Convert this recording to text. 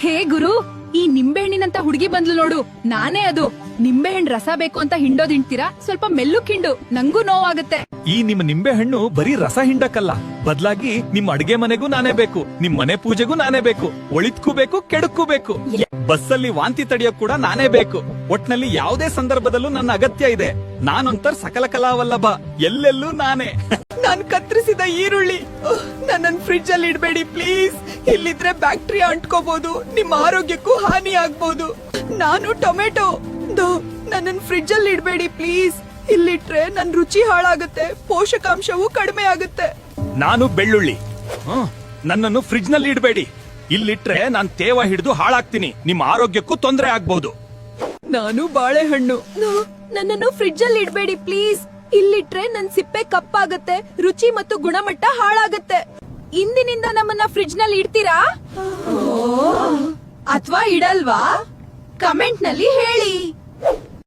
ಹೇ ಗುರು, ಈ ನಿಂಬೆಹಣ್ಣಿನಂತ ಹುಡುಗಿ ಬಂದ್ಲು ನೋಡು, ನಾನೇ ಅದು. ನಿಂಬೆಹಣ್ಣು ರಸ ಬೇಕು ಅಂತ ಹಿಂಡೋದ್ ಹಿಂಡ್ತೀರಾ, ಸ್ವಲ್ಪ ಮೆಲ್ಲುಕ್ ಹಿಂಡು, ನಂಗೂ ನೋವಾಗುತ್ತೆ. ಈ ನಿಮ್ಮ ನಿಂಬೆ ಹಣ್ಣು ಬರೀ ರಸ ಹಿಂಡಕ್ಕಲ್ಲ, ಬದಲಾಗಿ ನಿಮ್ ಅಡ್ಗೆ ಮನೆಗೂ ನಾನೇ ಬೇಕು, ನಿಮ್ ಮನೆ ಪೂಜೆಗೂ ನಾನೇ ಬೇಕು, ಒಳಿತ್ಕೂ ಬೇಕು ಕೆಡಕ್ಕೂ ಬೇಕು. ಬಸ್ಸಲ್ಲಿ ವಾಂತಿ ತಡೆಯೋಕ್ ಕೂಡ ನಾನೇ ಬೇಕು. ಒಟ್ನಲ್ಲಿ ಯಾವುದೇ ಸಂದರ್ಭದಲ್ಲೂ ನನ್ನ ಅಗತ್ಯ ಇದೆ. ನಾನೊಂಥರ ಸಕಲ ಕಲಾವಲ್ಲಭ, ಎಲ್ಲೆಲ್ಲೂ ನಾನೇ. ನಾನ್ ಕತ್ತರಿಸಿದ ಈರುಳ್ಳಿ ನನ್ನನ್ ಫ್ರಿಡ್ಜ್ ಅಲ್ಲಿ ಇಡಬೇಡಿ ಪ್ಲೀಸ್. ಇಲ್ಲಿದ್ರೆ ಬ್ಯಾಕ್ಟೀರಿಯಾ ಅಂಟ್ಕೋಬಹುದು, ನಿಮ್ಮ ಆರೋಗ್ಯಕ್ಕೂ ಹಾನಿ ಆಗ್ಬಹುದು. ನಾನು ಟೊಮೆಟೊ, ನನ್ನನ್ ಫ್ರಿಡ್ಜ್ ಅಲ್ಲಿ ಇಡಬೇಡಿ ಪ್ಲೀಸ್. ಇಲ್ಲಿಟ್ರೆ ನನ್ ರುಚಿ ಹಾಳಾಗುತ್ತೆ, ಪೋಷಕಾಂಶವೂ ಕಡಿಮೆ ಆಗುತ್ತೆ. ನಾನು ಬೆಳ್ಳುಳ್ಳಿ, ನನ್ನನ್ನು ಫ್ರಿಡ್ಜ್ ನಲ್ಲಿ ಇಡಬೇಡಿ. ಇಲ್ಲಿಟ್ರೆ ನಾನ್ ತೇವ ಹಿಡಿದು ಹಾಳಾಗ್ತೀನಿ, ನಿಮ್ಮ ಆರೋಗ್ಯಕ್ಕೂ ತೊಂದರೆ ಆಗ್ಬಹುದು. ನಾನು ಬಾಳೆಹಣ್ಣು, ನನ್ನನ್ನು ಫ್ರಿಡ್ಜ್ ಅಲ್ಲಿ ಇಡಬೇಡಿ ಪ್ಲೀಸ್. ಇಲ್ಲಿಟ್ರೆ ನನ್ ಸಿಪ್ಪೆ ಕಪ್ಪಾಗತ್ತೆ, ರುಚಿ ಮತ್ತು ಗುಣಮಟ್ಟ ಹಾಳಾಗತ್ತೆ. ಇಂದಿನಿಂದ ನಮ್ಮನ್ನ ಫ್ರಿಡ್ಜ್ ನಲ್ಲಿ ಇಡ್ತೀರಾ ಅಥವಾ ಇಡಲ್ವಾ? ಕಮೆಂಟ್ ನಲ್ಲಿ ಹೇಳಿ.